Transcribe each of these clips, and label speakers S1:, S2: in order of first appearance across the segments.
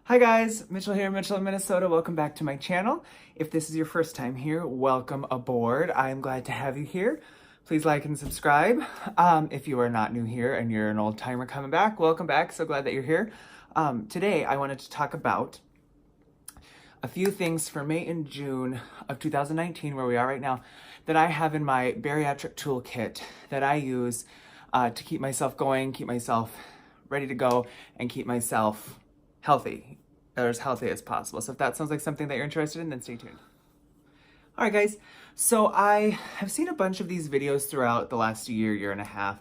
S1: Hi guys, Mitchell here, Mitchell in Minnesota. Welcome back to my channel. If this is your first time here, welcome aboard. I am glad to have you here. Please like and subscribe. If you are not new here and you're an old timer coming back, welcome back. So glad that you're here. Today I wanted to talk about a few things for May and June of 2019, where we are right now, that I have in my bariatric toolkit that I use to keep myself going, keep myself ready to go, and keep myself healthy, or as healthy as possible. So if that sounds like something that you're interested in, then stay tuned. All right, guys. So I have seen a bunch of these videos throughout the last year and a half,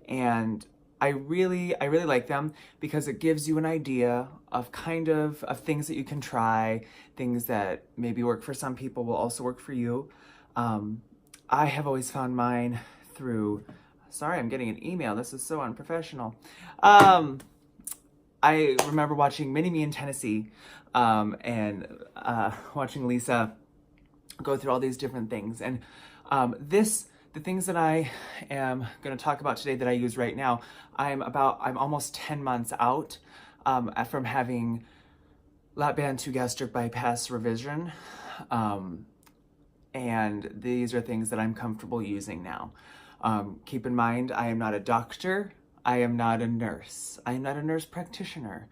S1: and I really like them because it gives you an idea of of things that you can try, things that maybe work for some people will also work for you. I have always found mine through, sorry, I'm getting an email. This is so unprofessional. I remember watching Mini Me in Tennessee and watching Lisa go through all these different things. And the things that I am going to talk about today that I use right now, I'm almost 10 months out from having lap band 2 gastric bypass revision. And these are things that I'm comfortable using now. Keep in mind, I am not a doctor. I am not a nurse. I am not a nurse practitioner.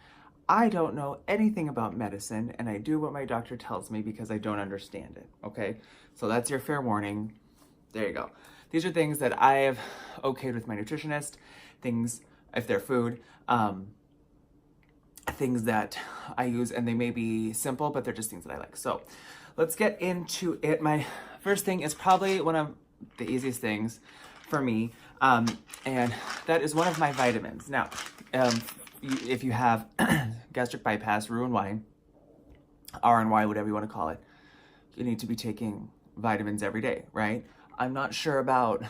S1: I don't know anything about medicine, and I do what my doctor tells me because I don't understand it, okay? So that's your fair warning. There you go. These are things that I have okayed with my nutritionist, things, if they're food, things that I use, and they may be simple, but they're just things that I like. So let's get into it. My first thing is probably one of the easiest things for me, and that is one of my vitamins. Now, if you have gastric bypass, Roux-en-Y, RNY, whatever you want to call it, you need to be taking vitamins every day, right? I'm not sure about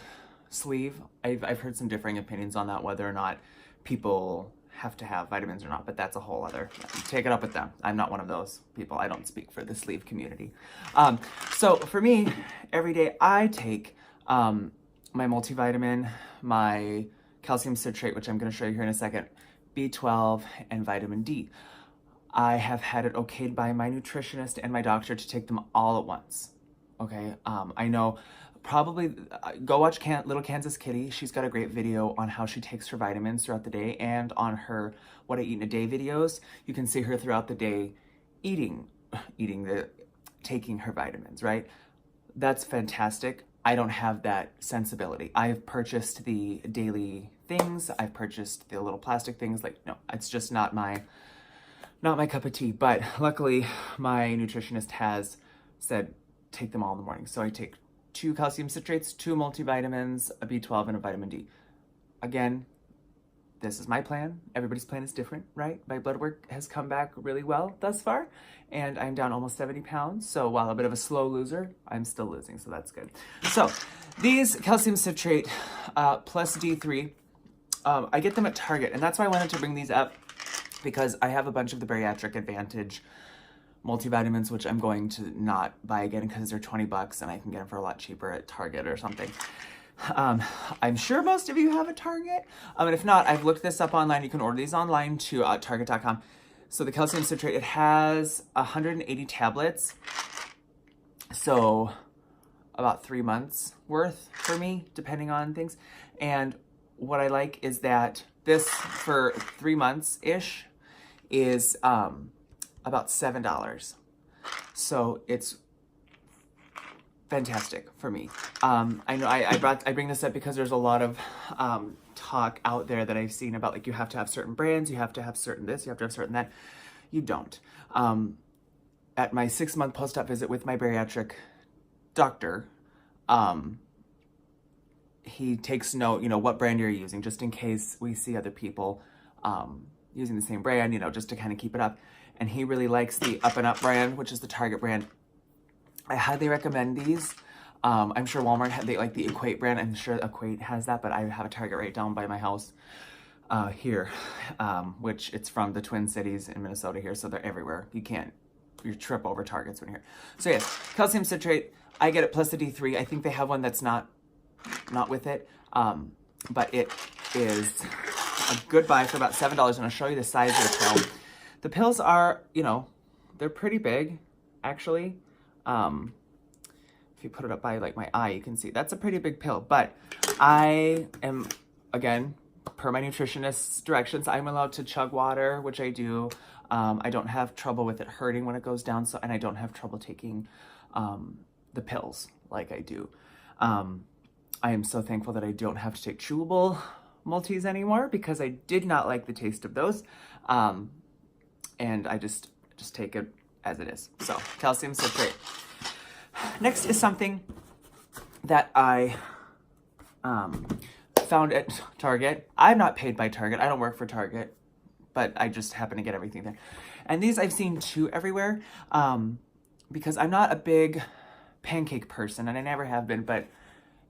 S1: sleeve. I've heard some differing opinions on that, whether or not people have to have vitamins or not, but that's a whole other, take it up with them. I'm not one of those people. I don't speak for the sleeve community. So for me, every day I take my multivitamin, my calcium citrate, which I'm going to show you here in a second, B12, and vitamin D. I have had it okayed by my nutritionist and my doctor to take them all at once. Okay, I know probably go watch Little Kansas Kitty. She's got a great video on how she takes her vitamins throughout the day, and on her What I Eat in a Day videos, you can see her throughout the day taking her vitamins, right? That's fantastic. I don't have that sensibility. I've purchased the daily things. I've purchased the little plastic things. Like, no, it's just not my cup of tea. But luckily, my nutritionist has said, take them all in the morning. So I take 2 calcium citrates, 2 multivitamins, a B12, and a vitamin D. Again, this is my plan. Everybody's plan is different, right? My blood work has come back really well thus far, and I'm down almost 70 pounds. So while a bit of a slow loser, I'm still losing, so that's good. So these calcium citrate plus D3, I get them at Target, and that's why I wanted to bring these up, because I have a bunch of the Bariatric Advantage multivitamins, which I'm going to not buy again because they're 20 bucks and I can get them for a lot cheaper at Target or something. I'm sure most of you have a Target, and if not, I've looked this up online. You can order these online to target.com. So the calcium citrate, it has 180 tablets, so about 3 months worth for me, depending on things. And what I like is that this, for 3 months-ish, is about $7. So it's fantastic for me. I know I bring this up because there's a lot of talk out there that I've seen about, like, you have to have certain brands, you have to have certain this, you have to have certain that. You don't. At my 6-month post-op visit with my bariatric doctor, he takes note, what brand you're using, just in case we see other people using the same brand, just to kind of keep it up. And he really likes the Up and Up brand, which is the Target brand. I highly recommend these. I'm sure Walmart had the Equate brand. I'm sure Equate has that, but I have a Target right down by my house here, which it's from the Twin Cities in Minnesota here, so they're everywhere. You trip over Targets when you're here. So yes, calcium citrate, I get it plus the D3. I think they have one that's not with it, but it is a good buy for about $7, and I'll show you the size of the pill. The pills are, you know, they're pretty big, actually. If you put it up by like my eye, you can see that's a pretty big pill. But I am, again, per my nutritionist's directions, I'm allowed to chug water, which I do. I don't have trouble with it hurting when it goes down, so, and I don't have trouble taking the pills like I do. I am so thankful that I don't have to take chewable multis anymore, because I did not like the taste of those. And I just take it as it is. So calcium citrate. Next is something that I found at Target. I'm not paid by Target. I don't work for Target, but I just happen to get everything there. And these I've seen too everywhere, because I'm not a big pancake person, and I never have been, but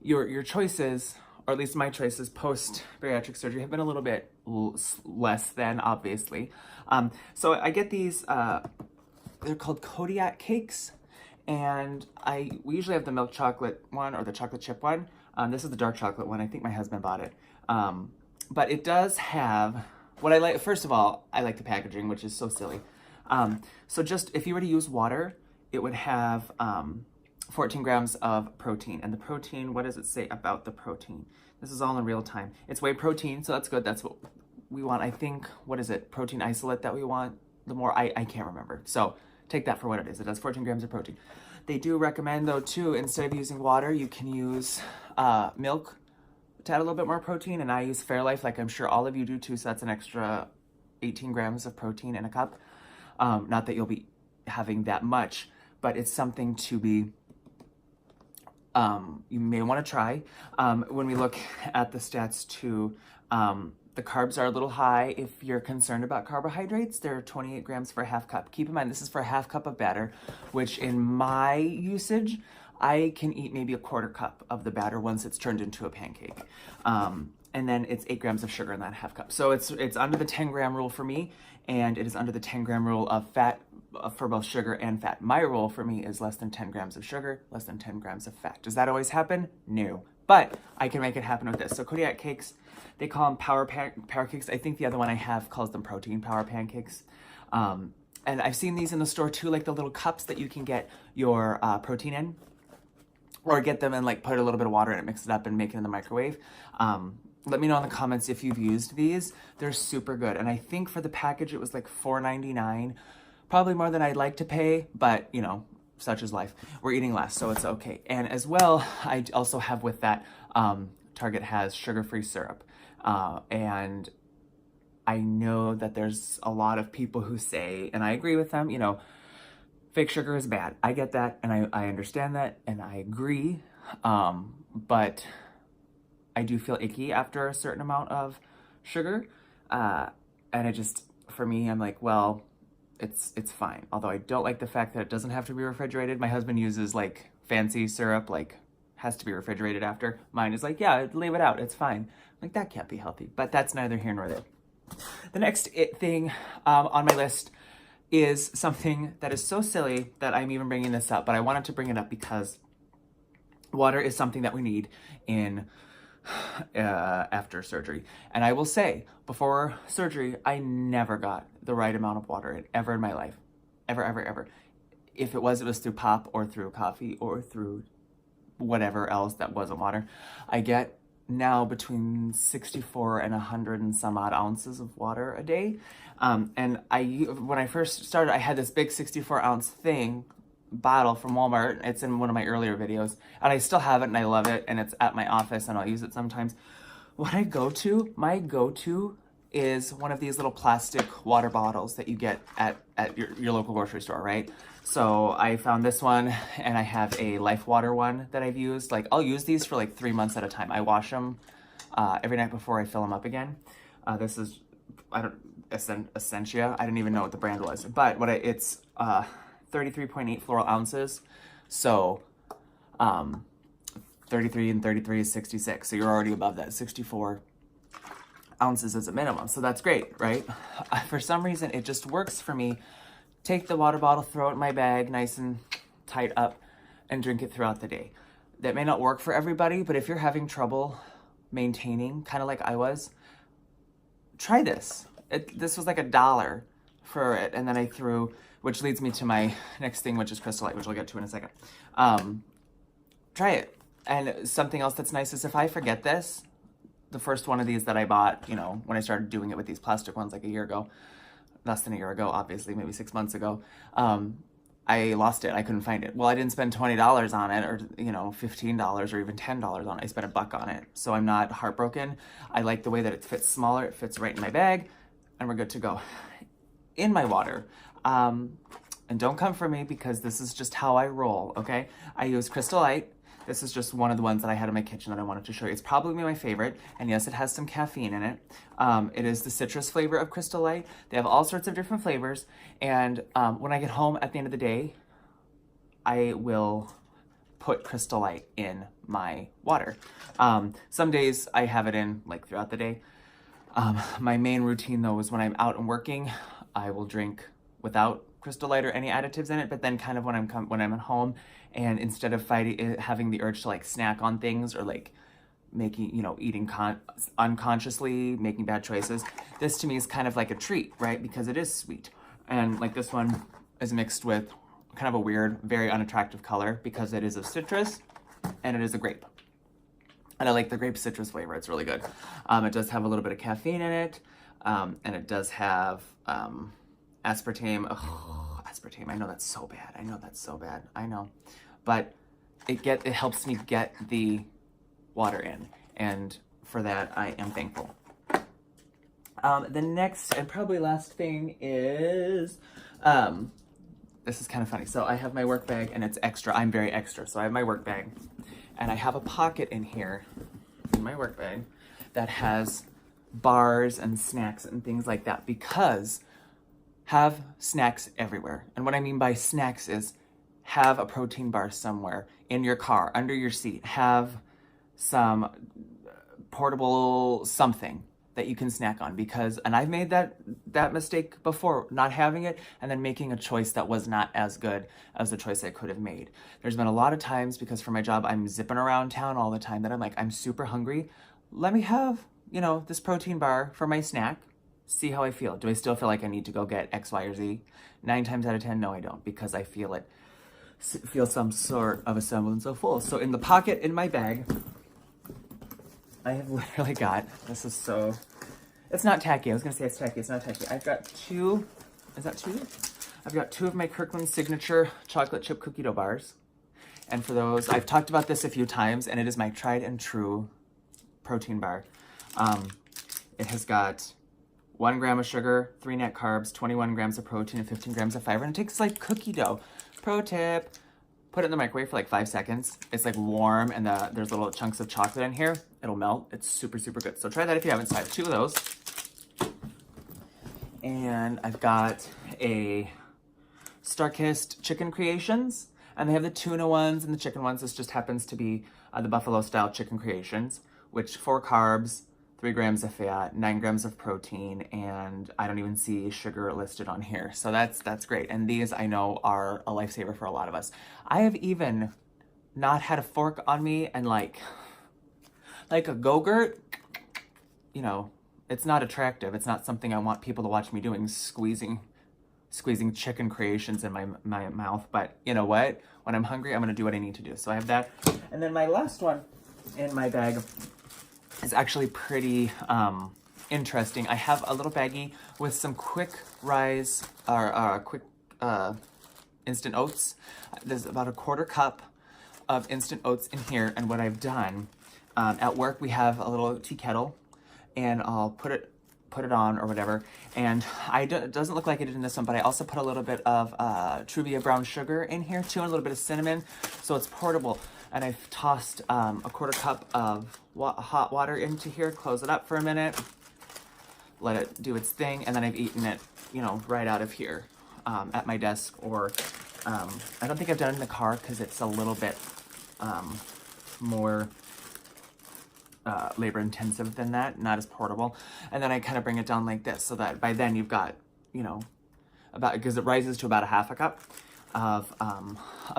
S1: your choices, or at least my choices post bariatric surgery, have been a little bit less than, obviously. So I get these, they're called Kodiak cakes, and we usually have the milk chocolate one or the chocolate chip one. This is the dark chocolate one. I think my husband bought it. But it does have, what I like, first of all, I like the packaging, which is so silly. So just, if you were to use water, it would have 14 grams of protein. And the protein, what does it say about the protein? This is all in real time. It's whey protein, so that's good. That's what we want. I think, what is it? Protein isolate that we want. The more, I can't remember. So take that for what it is. It has 14 grams of protein. They do recommend, though, too, instead of using water, you can use milk to add a little bit more protein. And I use Fairlife, like I'm sure all of you do too. So that's an extra 18 grams of protein in a cup. Not that you'll be having that much, but it's something to be, you may want to try. When we look at the stats too, the carbs are a little high. If you're concerned about carbohydrates, they're 28 grams for a half cup. Keep in mind, this is for a half cup of batter, which in my usage, I can eat maybe a quarter cup of the batter once it's turned into a pancake. And then it's 8 grams of sugar in that half cup. So it's under the 10 gram rule for me, and it is under the 10 gram rule of fat for both sugar and fat. My rule for me is less than 10 grams of sugar, less than 10 grams of fat. Does that always happen? No. But I can make it happen with this. So Kodiak cakes, they call them power cakes. I think the other one I have calls them protein power pancakes. And I've seen these in the store too, like the little cups that you can get your protein in, or get them and like put a little bit of water in it, mix it up and make it in the microwave. Let me know in the comments if you've used these. They're super good. And I think for the package, it was like $4.99, probably more than I'd like to pay, but you know, such is life. We're eating less, so it's okay. And as well, I also have with that, Target has sugar-free syrup. And I know that there's a lot of people who say, and I agree with them, you know, fake sugar is bad. I get that, and I understand that, and I agree. But I do feel icky after a certain amount of sugar. And it just, for me, I'm like, well, it's fine. Although I don't like the fact that it doesn't have to be refrigerated. My husband uses like fancy syrup, like has to be refrigerated after. Mine is like, yeah, leave it out. It's fine. Like, that can't be healthy, but that's neither here nor there. The next thing on my list is something that is so silly that I'm even bringing this up, but I wanted to bring it up because water is something that we need in after surgery. And I will say, before surgery, I never got the right amount of water ever in my life. Ever. If it was through pop or through coffee or through whatever else that wasn't water. I get now between 64 and 100 and some odd ounces of water a day. And when I first started, I had this big 64 ounce bottle from Walmart. It's in one of my earlier videos, and I still have it and I love it, and it's at my office and I'll use it sometimes. What my go-to is one of these little plastic water bottles that you get at your local grocery store, right? So I found this one, and I have a Life Water one that I've used. Like, I'll use these for like 3 months at a time. I wash them every night before I fill them up again. This is, Essentia. I didn't even know what the brand was, but it's 33.8 floral ounces. So 33 and 33 is 66. So you're already above that. 64 ounces as a minimum. So that's great, right? For some reason, it just works for me. Take the water bottle, throw it in my bag, nice and tight up, and drink it throughout the day. That may not work for everybody, but if you're having trouble maintaining, kind of like I was, try this. This was like $1 for it. And then I threw, which leads me to my next thing, which is Crystal Light, which I'll get to in a second. Try it. And something else that's nice is if I forget this, the first one of these that I bought, you know, when I started doing it with these plastic ones like a year ago, less than a year ago, obviously, maybe 6 months ago, I lost it. I couldn't find it. Well, I didn't spend $20 on it, or, you know, $15 or even $10 on it. I spent $1 on it. So I'm not heartbroken. I like the way that it fits smaller. It fits right in my bag, and we're good to go. In my water. And don't come for me because this is just how I roll, okay? I use Crystal Light. This is just one of the ones that I had in my kitchen that I wanted to show you. It's probably my favorite, and yes, it has some caffeine in it. It is the citrus flavor of Crystal Light. They have all sorts of different flavors, and when I get home at the end of the day, I will put Crystal Light in my water. Some days I have it in like throughout the day. My main routine though is when I'm out and working, I will drink without Crystal Light or any additives in it, but then kind of when I'm at home, and instead of having the urge to like snack on things or like making, you know, eating unconsciously, making bad choices, this to me is kind of like a treat, right? Because it is sweet. And like this one is mixed with kind of a weird, very unattractive color because it is a citrus and it is a grape. And I like the grape citrus flavor. It's really good. It does have a little bit of caffeine in it. And it does have aspartame. Oh, aspartame. I know that's so bad. I know that's so bad. I know. But it helps me get the water in. And for that, I am thankful. The next and probably last thing is, this is kind of funny. So I have my work bag and it's extra. I'm very extra. So I have my work bag and I have a pocket in here in my work bag that has bars and snacks and things like that, because have snacks everywhere. And what I mean by snacks is have a protein bar somewhere in your car, under your seat, have some portable something that you can snack on, because, and I've made that mistake before, not having it and then making a choice that was not as good as the choice I could have made. There's been a lot of times, because for my job, I'm zipping around town all the time, that I'm like, I'm super hungry. Let me have, you know, this protein bar for my snack. See how I feel. Do I still feel like I need to go get X, Y, or Z? 9 times out of 10, no, I don't, because I feel some sort of a semblance of full. So in the pocket in my bag, I have literally got, this is so, it's not tacky. I was going to say it's tacky. It's not tacky. I've got two, is that two? I've got 2 of my Kirkland Signature chocolate chip cookie dough bars. And for those, I've talked about this a few times, and it is my tried and true protein bar. It has got 1 gram of sugar, 3 net carbs, 21 grams of protein, and 15 grams of fiber. And it tastes like cookie dough. Pro tip, put it in the microwave for like 5 seconds. It's like warm, and there's little chunks of chocolate in here. It'll melt. It's super, super good. So try that if you haven't. So I have 2 of those. And I've got a Starkist Chicken Creations. And they have the tuna ones and the chicken ones. This just happens to be the Buffalo Style Chicken Creations, which 4 carbs, 3 grams of fat, 9 grams of protein, and I don't even see sugar listed on here. So that's great. And these I know are a lifesaver for a lot of us. I have even not had a fork on me and like a Go-Gurt, you know, it's not attractive. It's not something I want people to watch me doing, squeezing Chicken Creations in my mouth. But you know what? When I'm hungry, I'm gonna do what I need to do. So I have that. And then my last one in my bag is actually pretty interesting. I have a little baggie with some quick rise or quick instant oats. There's about a 1/4 cup of instant oats in here. And what I've done, at work we have a little tea kettle, and I'll put it on or whatever. And it doesn't look like I did in this one, but I also put a little bit of Truvia brown sugar in here too, and a little bit of cinnamon, so it's portable. And I've tossed a 1/4 cup of hot water into here, close it up for a minute, let it do its thing, and then I've eaten it, you know, right out of here at my desk. Or I don't think I've done it in the car because it's a little bit more labor intensive than that, not as portable. And then I kind of bring it down like this, so that by then you've got, you know, because it rises to about a 1/2 cup of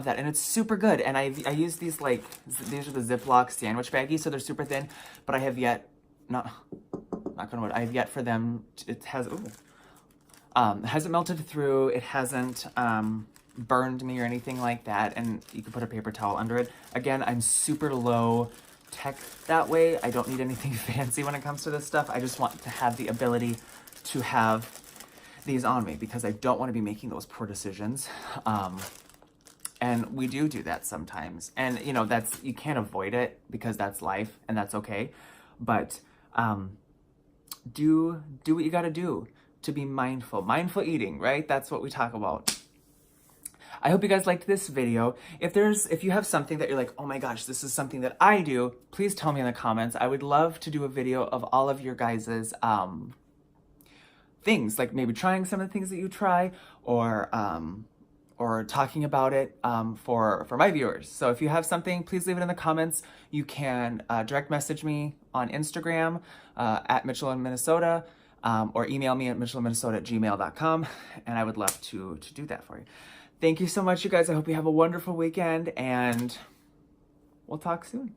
S1: that, and it's super good. And I use these, like, these are the Ziploc sandwich baggies, so they're super thin, but I have yet, not gonna, I have yet for them, it has, ooh, It hasn't melted through. It hasn't burned me or anything like that. And you can put a paper towel under it. Again, I'm super low tech that way. I don't need anything fancy when it comes to this stuff. I just want to have the ability to have these on me because I don't want to be making those poor decisions. And we do that sometimes. And, you know, you can't avoid it because that's life and that's okay. But do what you got to do to be mindful. Mindful eating, right? That's what we talk about. I hope you guys liked this video. If you have something that you're like, oh my gosh, this is something that I do, please tell me in the comments. I would love to do a video of all of your guys's things, like maybe trying some of the things that you try, or talking about it for my viewers. So if you have something, please leave it in the comments. You can direct message me on Instagram at Mitchell in Minnesota, or email me at mitchellminnesota@gmail.com, and I would love to do that for you. Thank you so much, you guys. I hope you have a wonderful weekend, and we'll talk soon.